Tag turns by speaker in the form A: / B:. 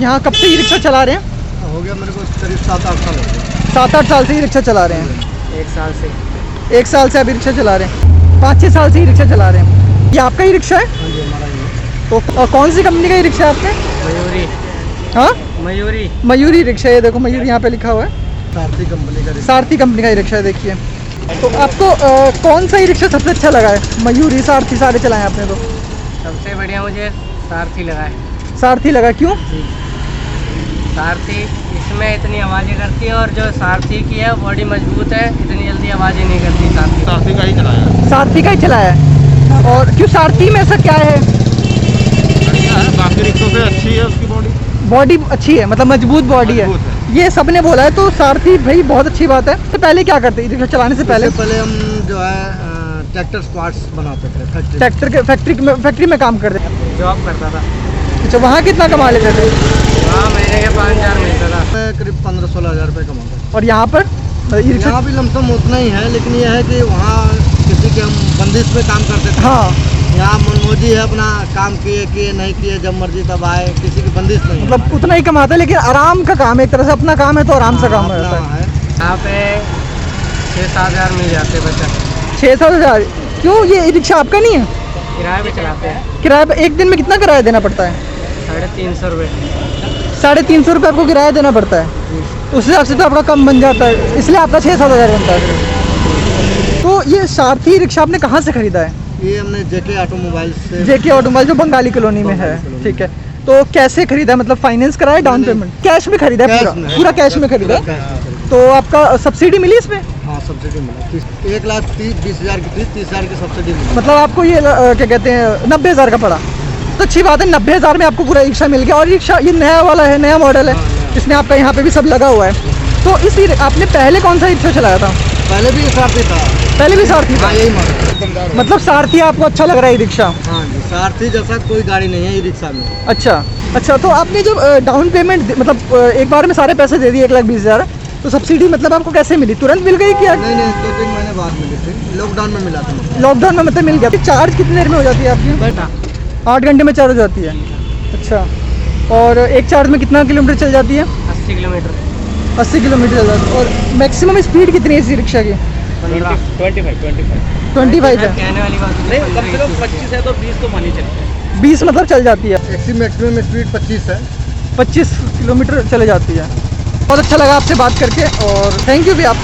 A: यहाँ कब से ई रिक्शा चला रहे हैं?
B: हो गया मेरे को करीब 7-8 साल हो गए।
A: 7-8 साल से ई रिक्शा चला रहे हैं।
B: 1 साल से।
A: 1 साल से अभी रिक्शा चला रहे हैं। 5-6 साल से ई रिक्शा चला रहे हैं। ये आपका ई रिक्शा है?
B: हाँ जी, हमारा ही है।
A: तो कौन सी कंपनी का ई रिक्शा है आपने?
B: मयूरी।
A: हाँ,
B: मयूरी।
A: मयूरी रिक्शा। ये देखो मयूरी यहाँ पे लिखा हुआ है।
B: सारथी कंपनी का।
A: सारथी कंपनी का ई रिक्शा है, देखिए। तो आपको कौन सा ई रिक्शा सबसे अच्छा लगा है? मयूरी, सारथी, सारे चलाए आपने तो?
B: सबसे बढ़िया मुझे सारथी लगा है।
A: सारथी लगा, क्यों?
B: सारथी इसमें इतनी आवाज़ें करती है, और जो सारथी की है बॉडी मजबूत है, इतनी जल्दी आवाज़ें नहीं करती। सारथी का ही चलाया है।
A: सारथी का ही चलाया है। और क्यों सारथी में ऐसा क्या है?
B: बाकी रिक्शों से अच्छी है उसकी बॉडी।
A: बॉडी अच्छी है, मतलब मजबूत बॉडी है, ये सबने बोला है। तो सारथी भाई बहुत अच्छी बात है। तो पहले क्या करते रिक्शा चलाने से पहले?
B: हम जो है ट्रैक्टर पार्ट्स बनाते थे।
A: ट्रैक्टर के फैक्ट्री में काम करते थे।
B: जॉब करता था।
A: अच्छा, वहाँ कितना कमा लेते थे?
B: हाँ, महीने के 5,000 मिलता था। मैं करीब 15-16 हज़ार रुपये कमाता।
A: और यहाँ पर?
B: यहाँ भी लमसम उतना ही है, लेकिन यह है कि वहाँ किसी के हम बंदिश में काम करते थे।
A: हाँ,
B: यहाँ मनमोजी है, अपना काम किए नहीं किए, जब मर्जी तब आए, किसी की बंदिश नहीं।
A: मतलब उतना ही कमाता है, लेकिन आराम का काम है, एक तरह से अपना काम है तो आराम से काम
B: है। यहाँ पे 6-7 हज़ार मिल जाते हैं बच्चा।
A: 6-7 हज़ार? क्यों, ये रिक्शा आपका नहीं है?
B: किराए पे चलाते हैं।
A: किराए पे? एक दिन में कितना किराया देना पड़ता है?
B: 350 रुपये।
A: 350 रुपये आपको किराया देना पड़ता है। उस हिसाब से तो आपका कम बन जाता है, इसलिए आपका 6-7 हज़ार बनता है। तो ये सारथी रिक्शा आपने कहाँ से खरीदा है?
B: ये हमने जेके ऑटोमोबाइल से।
A: जेके ऑटोमोबाइल जो बंगाली कॉलोनी में है, ठीक है। तो कैसे खरीदा, मतलब फाइनेंस कराया, डाउन पेमेंट? कैश में खरीदा है? पूरा कैश में खरीदा? तो आपका सब्सिडी मिली इसमें?
B: हाँ, सब्सिडी मिला। 1,20,000 की थी, 30,000 की सब्सिडी मिली।
A: मतलब आपको ये क्या कहते हैं 90,000 का पड़ा। तो अच्छी बात है, 90,000 में आपको पूरा रिक्शा मिल गया। और रिक्शा ये नया वाला है, नया मॉडल है, इसमें आपका यहाँ पे भी सब लगा हुआ है। तो इस आपने पहले कौन सा रिक्शा चलाया था?
B: पहले भी सारथी था।
A: पहले भी सारथी था?
B: यही मॉडल।
A: मतलब सारथी आपको अच्छा लग रहा है रिक्शा?
B: हाँ जी, सारथी जैसा कोई गाड़ी नहीं है ई रिक्शा में।
A: अच्छा, तो आपने जब डाउन पेमेंट मतलब एक बार में सारे पैसे दे दिए 1,20,000, तो सब्सिडी मतलब आपको कैसे मिली? तुरंत मिल गई क्या?
B: नहीं, 2-3 महीने बाद मिली थी। लॉकडाउन में मिला था।
A: लॉकडाउन में मतलब मिल गया। चार्ज कितनी देर में हो जाती है आपकी?
B: बेटा
A: 8 घंटे में चार्ज हो जाती है। अच्छा, और एक चार्ज में कितना किलोमीटर चल जाती है?
B: 80 किलोमीटर।
A: 80 किलोमीटर चल जाती है। और मैक्सिमम स्पीड कितनी है इस रिक्शा की? 25 है।
B: कहने वाली बात नहीं, कम से कम 25 है तो 20 तो मानी चलती है।
A: 20 मतलब चल जाती है।
B: मैक्सिमम स्पीड 25 है।
A: 25 किलोमीटर चले जाती है। बहुत अच्छा लगा आपसे बात करके, और थैंक यू भी आप